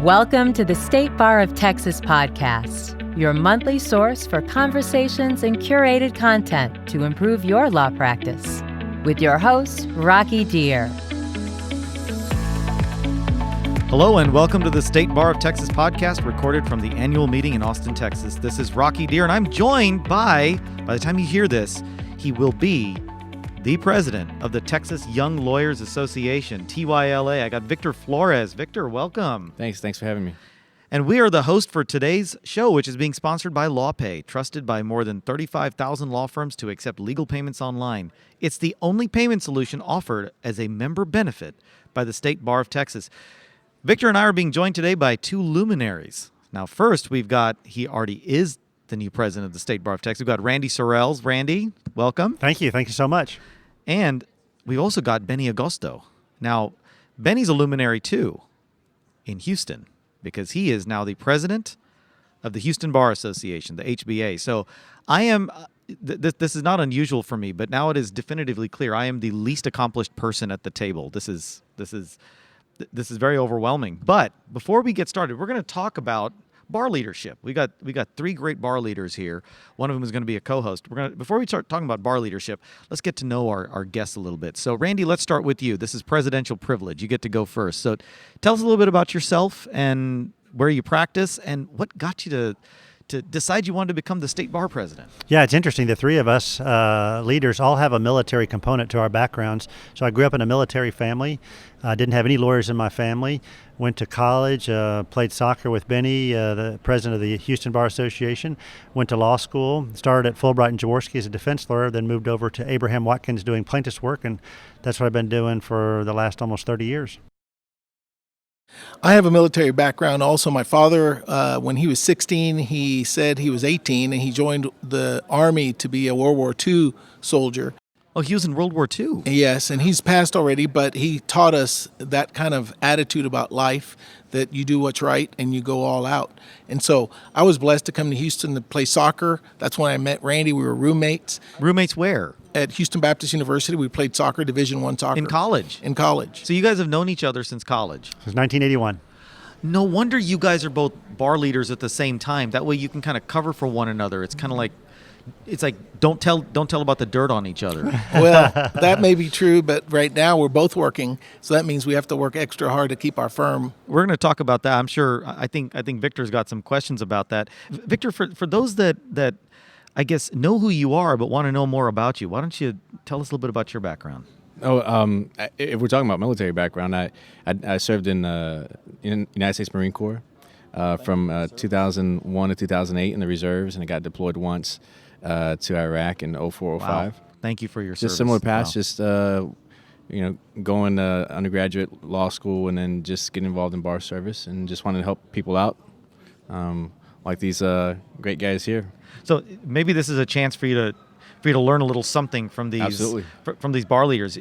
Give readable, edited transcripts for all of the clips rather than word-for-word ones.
Welcome to the State Bar of Texas podcast, your monthly source for conversations and curated content to improve your law practice. With your host, Rocky Dhir. Hello and welcome to the State Bar of Texas podcast, recorded from the annual meeting in Austin, Texas. This is Rocky Dhir, and I'm joined by the time you hear this, he will be the president of the Texas Young Lawyers Association, TYLA. I got Victor Flores. Victor, welcome. Thanks for having me. And we are the host for today's show, which is being sponsored by LawPay, trusted by more than 35,000 law firms to accept legal payments online. It's the only payment solution offered as a member benefit by the State Bar of Texas. Victor and I are being joined today by two luminaries. Now, first, he already is the new president of the State Bar of Texas. We've got Randy Sorrels. Randy, welcome. Thank you so much. And we've also got Benny Agosto. Now, Benny's a luminary too in Houston because he is now the president of the Houston Bar Association, the HBA. So I am, this is not unusual for me, but now it is definitively clear. I am the least accomplished person at the table. This is very overwhelming. But before we get started, we're going to talk about bar leadership. We got three great bar leaders here. One of them is going to be a co-host. Before we start talking about bar leadership, let's get to know our guests a little bit. So, Randy, let's start with you. This is presidential privilege. You get to go first. So, tell us a little bit about yourself and where you practice and what got you to decide you wanted to become the state bar president. Yeah, it's interesting. The three of us leaders all have a military component to our backgrounds. So I grew up in a military family. I didn't have any lawyers in my family. Went to college, played soccer with Benny, the president of the Houston Bar Association. Went to law school, started at Fulbright and Jaworski as a defense lawyer, then moved over to Abraham Watkins doing plaintiff's work, and that's what I've been doing for the last almost 30 years. I have a military background also. My father, when he was 16, he said he was 18, and he joined the Army to be a World War II soldier. Oh, he was in World War II. Yes, and he's passed already, but he taught us that kind of attitude about life, that you do what's right and you go all out. And so I was blessed to come to Houston to play soccer. That's when I met Randy. We were roommates. Roommates where? At Houston Baptist University. We played soccer, Division I soccer. In college? In college. So you guys have known each other since college? Since 1981. No wonder you guys are both bar leaders at the same time. That way you can kind of cover for one another. It's kind of like, don't tell about the dirt on each other. Well, that may be true, but right now we're both working, so that means we have to work extra hard to keep our firm. We're going to talk about that. I'm sure. I think Victor's got some questions about that. Victor, for those that I guess know who you are but want to know more about you, why don't you tell us a little bit about your background? If we're talking about military background, I served in United States Marine Corps from 2001 to 2008 in the reserves, and I got deployed once to Iraq in 04-05. Wow. Thank you for your service. Just similar paths, wow. Just going to undergraduate law school and then just getting involved in bar service and just wanted to help people out, like these great guys here. So maybe this is a chance for you to learn a little something from these Absolutely. From these bar leaders.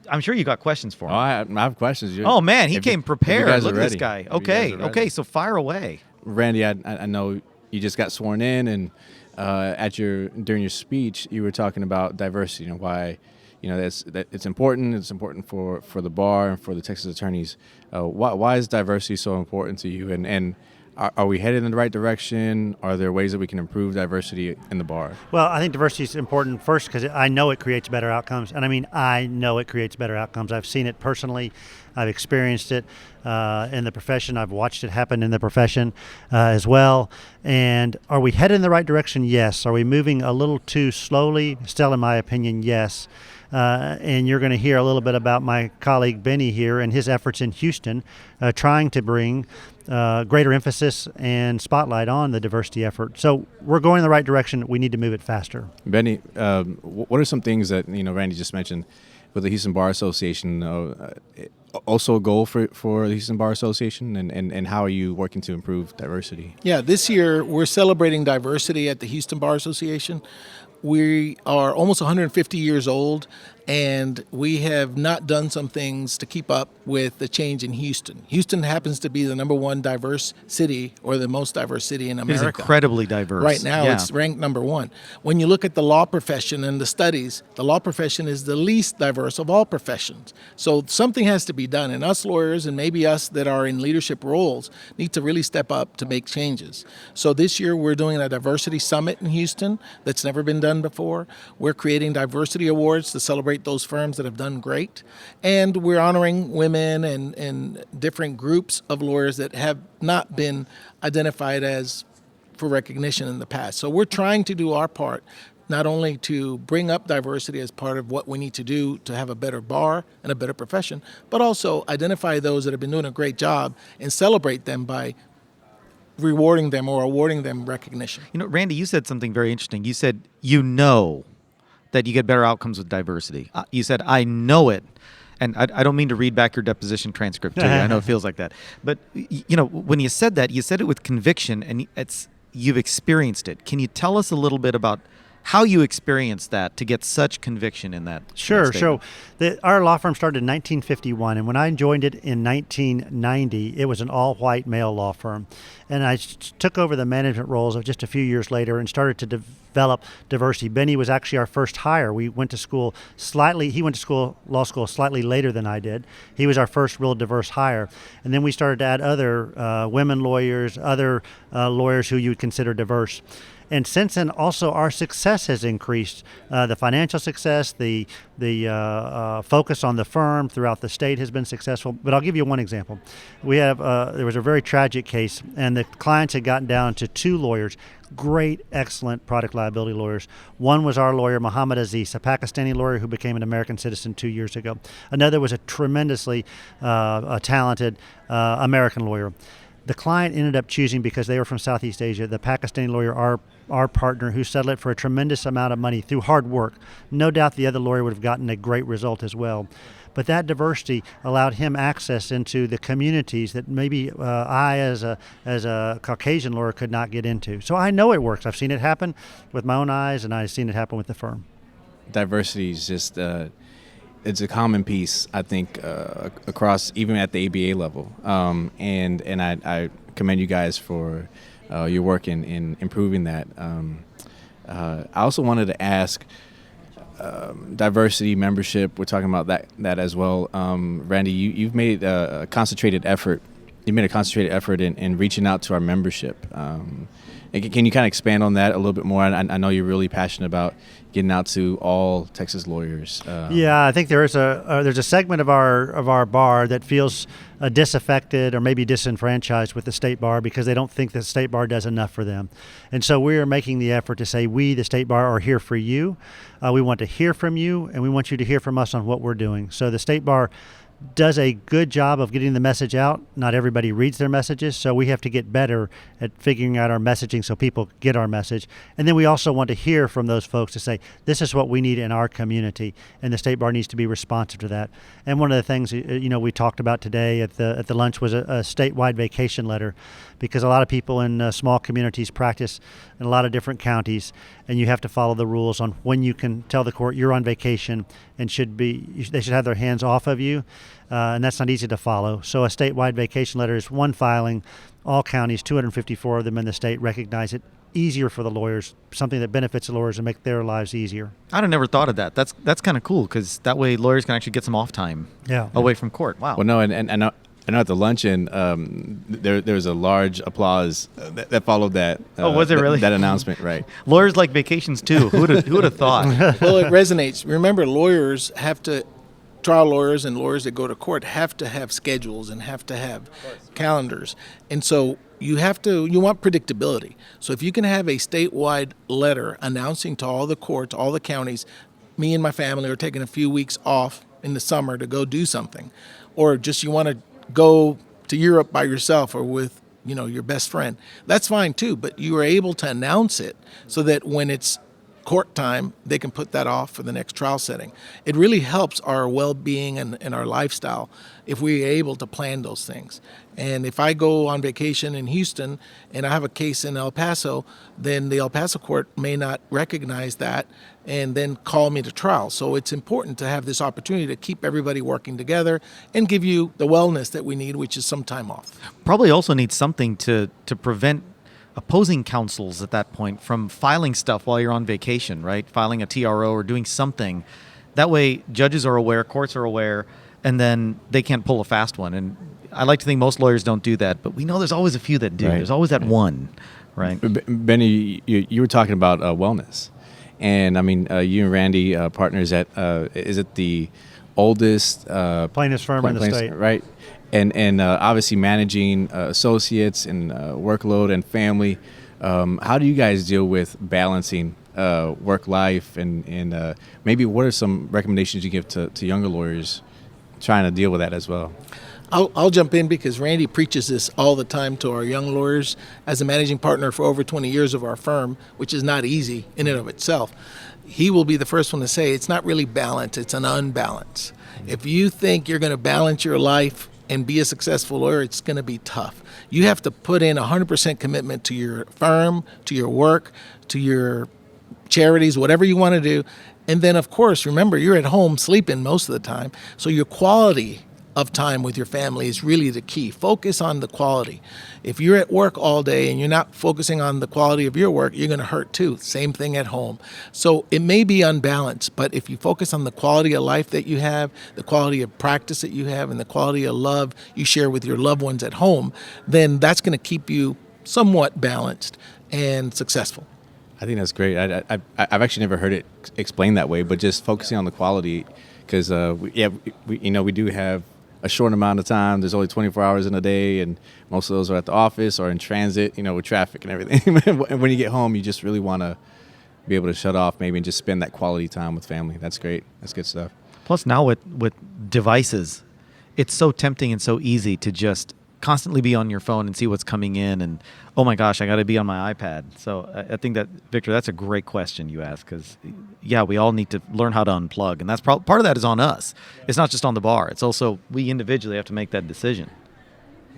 I'm sure you got questions for him. Oh, I have questions. Oh man, he came prepared. Look at this guy. Okay, so fire away. Randy, I know you just got sworn in, and during your speech, you were talking about diversity and why, that it's important. It's important for the bar and for the Texas attorneys. Why is diversity so important to you? And are we headed in the right direction? Are there ways that we can improve diversity in the bar? Well, I think diversity is important first because I know it creates better outcomes. And I know it creates better outcomes. I've seen it personally. I've experienced it in the profession. I've watched it happen in the profession as well. And are we headed in the right direction? Yes. Are we moving a little too slowly? Still, in my opinion, yes. And you're going to hear a little bit about my colleague Benny here and his efforts in Houston, trying to bring greater emphasis and spotlight on the diversity effort. So we're going in the right direction. We need to move it faster. Benny, what are some things that Randy just mentioned with the Houston Bar Association? Also a goal for the Houston Bar Association, and how are you working to improve diversity? Yeah, this year we're celebrating diversity at the Houston Bar Association. We are almost 150 years old, and we have not done some things to keep up with the change in Houston. Houston happens to be the number one diverse city, or the most diverse city in America. It is incredibly diverse. Right now, it's ranked number one. When you look at the law profession and the studies, the law profession is the least diverse of all professions. So something has to be done, and us lawyers, and maybe us that are in leadership roles, need to really step up to make changes. So this year, we're doing a diversity summit in Houston that's never been done before. We're creating diversity awards to celebrate those firms that have done great. And we're honoring women and different groups of lawyers that have not been identified as for recognition in the past. So we're trying to do our part, not only to bring up diversity as part of what we need to do to have a better bar and a better profession, but also identify those that have been doing a great job and celebrate them by rewarding them or awarding them recognition. Randy, you said something very interesting. You said, that you get better outcomes with diversity. You said, I know it. And I don't mean to read back your deposition transcript to you. I know it feels like that. But, when you said that, you said it with conviction, and you've experienced it. Can you tell us a little bit about how you experienced that to get such conviction in that? Sure. That So our law firm started in 1951, and when I joined it in 1990, it was an all-white male law firm. And I took over the management roles of just a few years later and started to develop diversity. Benny was actually our first hire. We went to school he went to law school slightly later than I did. He was our first real diverse hire. And then we started to add other women lawyers, other lawyers who you would consider diverse. And since then, also our success has increased. The financial success, the focus on the firm throughout the state has been successful. But I'll give you one example. We have there was a very tragic case, and the clients had gotten down to two lawyers, great, excellent product liability lawyers. One was our lawyer, Muhammad Aziz, a Pakistani lawyer who became an American citizen 2 years ago. Another was a tremendously talented American lawyer. The client ended up choosing, because they were from Southeast Asia, the Pakistani lawyer, our partner, who settled it for a tremendous amount of money through hard work. No doubt the other lawyer would have gotten a great result as well. But that diversity allowed him access into the communities that maybe I, as a Caucasian lawyer, could not get into. So I know it works. I've seen it happen with my own eyes, and I've seen it happen with the firm. Diversity is just it's a common piece, I think, across, even at the ABA level. And I commend you guys for your work in improving that. I also wanted to ask, diversity, membership, we're talking about that as well. Randy, you've made a concentrated effort. You made a concentrated effort in reaching out to our membership. Can you kind of expand on that a little bit more? I know you're really passionate about getting out to all Texas lawyers. Yeah, I think there's a segment of our bar that feels disaffected or maybe disenfranchised with the state bar because they don't think the state bar does enough for them. And so we are making the effort to say, we, the state bar, are here for you. We want to hear from you, and we want you to hear from us on what we're doing. So the state bar does a good job of getting the message out. Not everybody reads their messages, so we have to get better at figuring out our messaging so people get our message. And then we also want to hear from those folks to say, this is what we need in our community, and the state bar needs to be responsive to that. And one of the things we talked about today at the lunch was a statewide vacation letter, because a lot of people in small communities practice in a lot of different counties, and you have to follow the rules on when you can tell the court you're on vacation and they should have their hands off of you, and that's not easy to follow. So a statewide vacation letter is one filing. All counties, 254 of them in the state, recognize it. Easier for the lawyers, something that benefits the lawyers and make their lives easier. I'd have never thought of that. That's kind of cool, because that way lawyers can actually get some off time away from court. Wow. Well, no, and I know at the luncheon, there was a large applause that followed that. Was it really? That announcement, right? Lawyers like vacations too. Who would have thought? Well, it resonates. Remember, trial lawyers and lawyers that go to court have to have schedules and have to have calendars. And so you want predictability. So if you can have a statewide letter announcing to all the courts, all the counties, me and my family are taking a few weeks off in the summer to go do something, or just you want to go to Europe by yourself or with your best friend, that's fine too. But you are able to announce it so that when it's court time, they can put that off for the next trial setting. It really helps our well-being and our lifestyle if we're able to plan those things. And if I go on vacation in Houston and I have a case in El Paso, then the El Paso court may not recognize that and then call me to trial. So it's important to have this opportunity to keep everybody working together and give you the wellness that we need, which is some time off. Probably also need something to prevent opposing counsels at that point from filing stuff while you're on vacation, right? Filing a TRO or doing something. That way judges are aware, courts are aware, and then they can't pull a fast one. And I like to think most lawyers don't do that, but we know there's always a few that do. Right. There's always that one, right? Benny, you were talking about wellness. And I mean, you and Randy, partners at, is it the oldest plaintiff's firm in the state? Right. And obviously managing associates and workload and family. How do you guys deal with balancing work life and maybe what are some recommendations you give to younger lawyers trying to deal with that as well? I'll jump in because Randy preaches this all the time to our young lawyers as a managing partner for over 20 years of our firm, which is not easy in and of itself. He will be the first one to say it's not really balance, it's an unbalance. If you think you're going to balance your life and be a successful lawyer, it's going to be tough. You have to put in 100% commitment to your firm, to your work, to your charities, whatever you want to do. And then, of course, remember, you're at home sleeping most of the time. So your quality of time with your family is really the key. Focus on the quality. If you're at work all day and you're not focusing on the quality of your work, you're going to hurt too. Same thing at home. So it may be unbalanced, but if you focus on the quality of life that you have, the quality of practice that you have, and the quality of love you share with your loved ones at home, then that's going to keep you somewhat balanced and successful. I think that's great. I've actually never heard it explained that way, but just focusing on the quality, because we do have a short amount of time. There's only 24 hours in a day, and most of those are at the office or in transit, with traffic and everything. And when you get home, you just really want to be able to shut off maybe and just spend that quality time with family. That's great. That's good stuff. Plus now with devices, it's so tempting and so easy to just constantly be on your phone and see what's coming in and, oh my gosh, I got to be on my iPad. So I think that, Victor, that's a great question you ask because, yeah, we all need to learn how to unplug. And that's part of that is on us. It's not just on the bar. It's also we individually have to make that decision.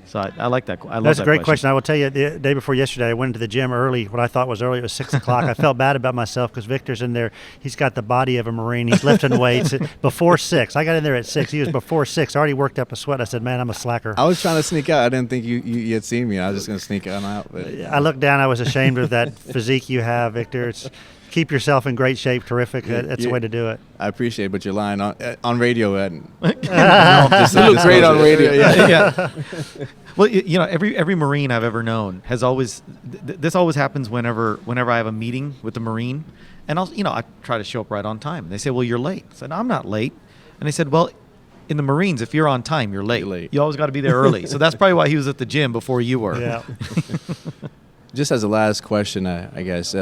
So I like that. I love That's that a great question. I will tell you, the day before yesterday, I went into the gym early. What I thought was early, it was 6 o'clock. I felt bad about myself because Victor's in there. He's got the body of a Marine. He's lifting weights before 6. I got in there at 6. He was before 6. I already worked up a sweat. I said, man, I'm a slacker. I was trying to sneak out. I didn't think you had seen me. I was just going to sneak on out. But I looked down. I was ashamed of that physique you have, Victor. Keep yourself in great shape. Terrific. That's the way to do it. I appreciate it, but you're lying on radio. You look great on radio. Yeah. Well, every Marine I've ever known has always. This always happens whenever I have a meeting with the Marine, and I try to show up right on time. And they say, "Well, you're late." I said, "No, I'm not late." And they said, "Well, in the Marines, if you're on time, you're late. You're late. You always got to be there early." So that's probably why he was at the gym before you were. Yeah. Just as a last question, I guess,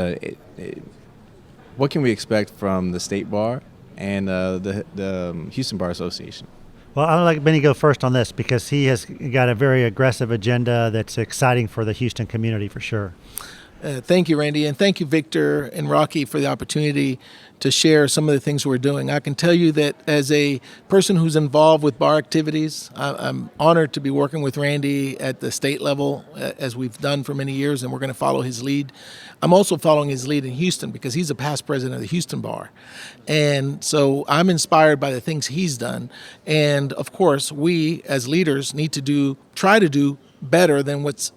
what can we expect from the State Bar and the Houston Bar Association? Well, I'd like Benny go first on this because he has got a very aggressive agenda that's exciting for the Houston community for sure. Thank you, Randy, and thank you, Victor and Rocky, for the opportunity to share some of the things we're doing. I can tell you that as a person who's involved with bar activities, I'm honored to be working with Randy at the state level, as we've done for many years, and we're going to follow his lead. I'm also following his lead in Houston because he's a past president of the Houston Bar. And so I'm inspired by the things he's done. And, of course, we as leaders need to try to do better than what's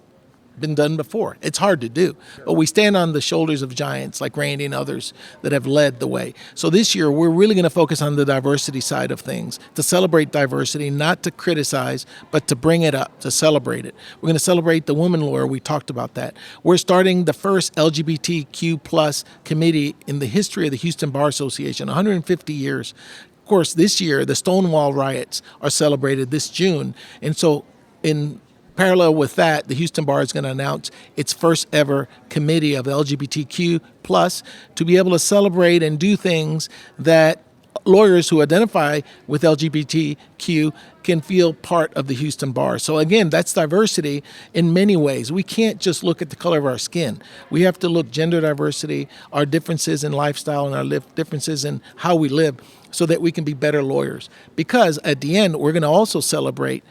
been done before. It's hard to do, but we stand on the shoulders of giants like Randy and others that have led the way. So this year, we're really going to focus on the diversity side of things, to celebrate diversity, not to criticize, but to bring it up, to celebrate it. We're going to celebrate the woman lawyer. We talked about that. We're starting the first LGBTQ plus committee in the history of the Houston Bar Association, 150 years. Of course, this year, the Stonewall riots are celebrated this June. And so in parallel with that, the Houston Bar is going to announce its first ever committee of LGBTQ plus to be able to celebrate and do things that lawyers who identify with LGBTQ can feel part of the Houston bar. So again, that's diversity in many ways. We can't just look at the color of our skin. We have to look gender diversity, our differences in lifestyle, and our differences in how we live, so that we can be better lawyers. Because at the end, we're going to also celebrate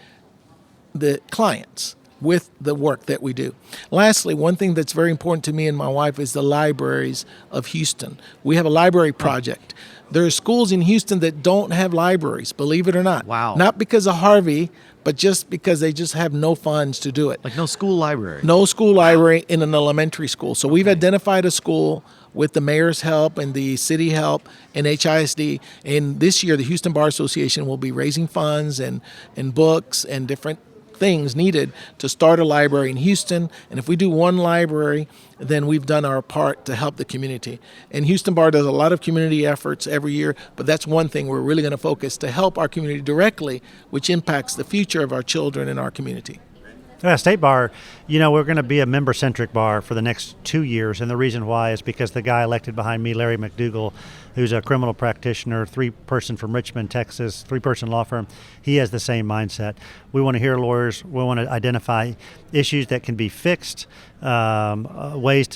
the clients with the work that we do. Lastly, one thing that's very important to me and my wife is the libraries of Houston. We have a library project. There are schools in Houston that don't have libraries, believe it or not. Wow. Not because of Harvey, but just because they just have no funds to do it. Like no school library. No school library in an elementary school. So we've identified a school with the mayor's help and the city help and HISD. And this year, the Houston Bar Association will be raising funds and books and different things needed to start a library in Houston. And if we do one library, then we've done our part to help the community. And Houston Bar does a lot of community efforts every year, but that's one thing we're really going to focus to help our community directly, which impacts the future of our children in our community. State Bar, we're going to be a member-centric bar for the next 2 years, and the reason why is because the guy elected behind me, Larry McDougall, who's a criminal practitioner, 3-person from Richmond, Texas, 3-person law firm, he has the same mindset. We want to hear lawyers. We want to identify issues that can be fixed, ways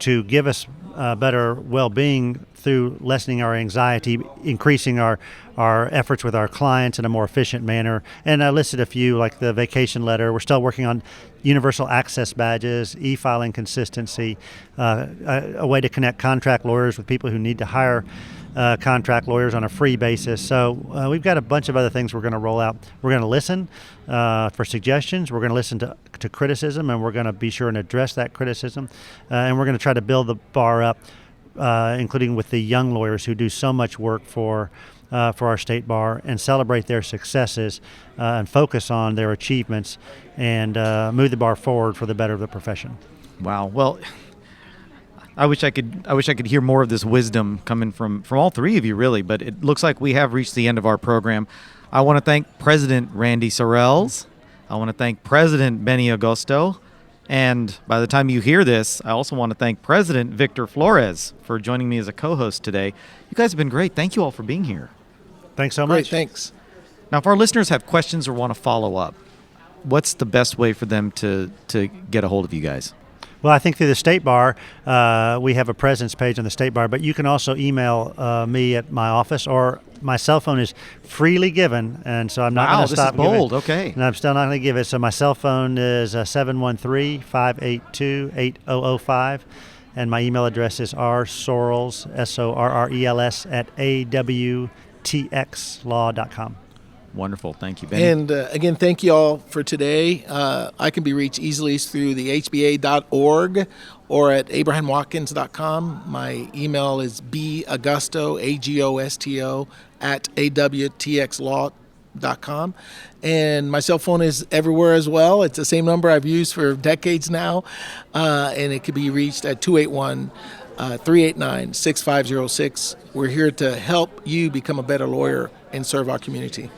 to give us better well-being through lessening our anxiety, increasing our efforts with our clients in a more efficient manner. And I listed a few, like the vacation letter. We're still working on universal access badges, e-filing consistency, a way to connect contract lawyers with people who need to hire contract lawyers on a free basis. So we've got a bunch of other things we're going to roll out. We're going to listen for suggestions. We're going to listen to criticism, and we're going to be sure and address that criticism. And we're going to try to build the bar up, including with the young lawyers who do so much work for our state bar, and celebrate their successes and focus on their achievements and move the bar forward for the better of the profession. Wow. Well, I wish I could hear more of this wisdom coming from all three of you, really. But it looks like we have reached the end of our program. I want to thank President Randy Sorrels. I want to thank President Benny Agosto. And by the time you hear this, I also want to thank President Victor Flores for joining me as a co-host today. You guys have been great. Thank you all for being here. Thanks so Great, much. thanks. Now, if our listeners have questions or want to follow up, what's the best way for them to get a hold of you guys? Well, I think through the State Bar, we have a presence page on the State Bar, but you can also email me at my office, or my cell phone is freely given, and so I'm not going to stop this is bold. giving. Okay. And I'm still not going to give it. So my cell phone is 713-582-8005, and my email address is rsorrels, SORRELS, at awtxlaw.com. Wonderful. Thank you, Benny. And again, thank you all for today. I can be reached easily through the hba.org or at abrahamwatkins.com. My email is bagosto, Agosto, at awtxlaw.com. And my cell phone is everywhere as well. It's the same number I've used for decades now. And it can be reached at 281-389-6506. We're here to help you become a better lawyer and serve our community.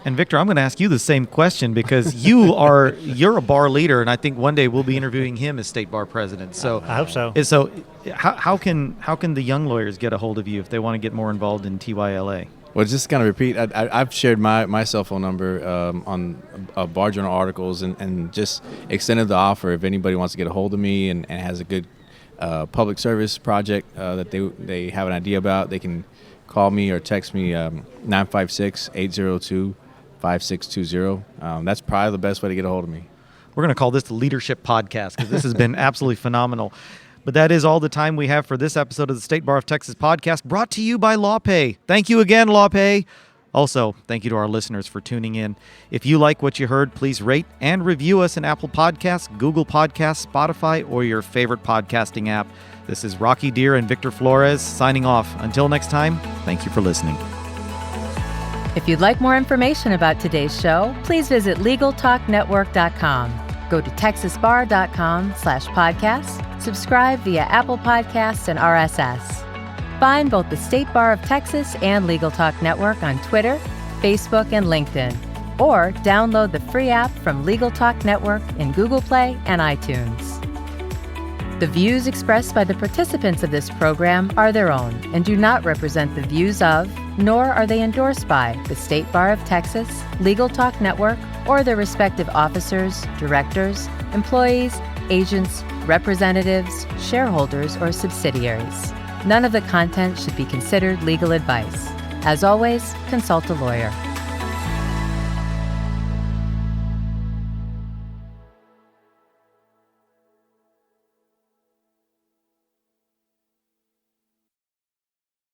And Victor, I'm going to ask you the same question, because you're a bar leader, and I think one day we'll be interviewing him as state bar president. So I hope so. So how can the young lawyers get a hold of you if they want to get more involved in TYLA? Well, just kind of repeat, I've shared my cell phone number on Bar Journal articles, and just extended the offer if anybody wants to get a hold of me and has a good public service project that they have an idea about. They can call me or text me 956-802-5620. That's probably the best way to get a hold of me. We're going to call this the Leadership Podcast, because this has been absolutely phenomenal. But that is all the time we have for this episode of the State Bar of Texas podcast, brought to you by LawPay. Thank you again, LawPay. Also, thank you to our listeners for tuning in. If you like what you heard, please rate and review us in Apple Podcasts, Google Podcasts, Spotify, or your favorite podcasting app. This is Rocky Dhir and Victor Flores signing off. Until next time, thank you for listening. If you'd like more information about today's show, please visit LegalTalkNetwork.com. Go to TexasBar.com/podcasts, subscribe via Apple Podcasts and RSS. Find both the State Bar of Texas and Legal Talk Network on Twitter, Facebook, and LinkedIn, or download the free app from Legal Talk Network in Google Play and iTunes. The views expressed by the participants of this program are their own and do not represent the views of, nor are they endorsed by, the State Bar of Texas, Legal Talk Network, or their respective officers, directors, employees, agents, representatives, shareholders, or subsidiaries. None of the content should be considered legal advice. As always, consult a lawyer.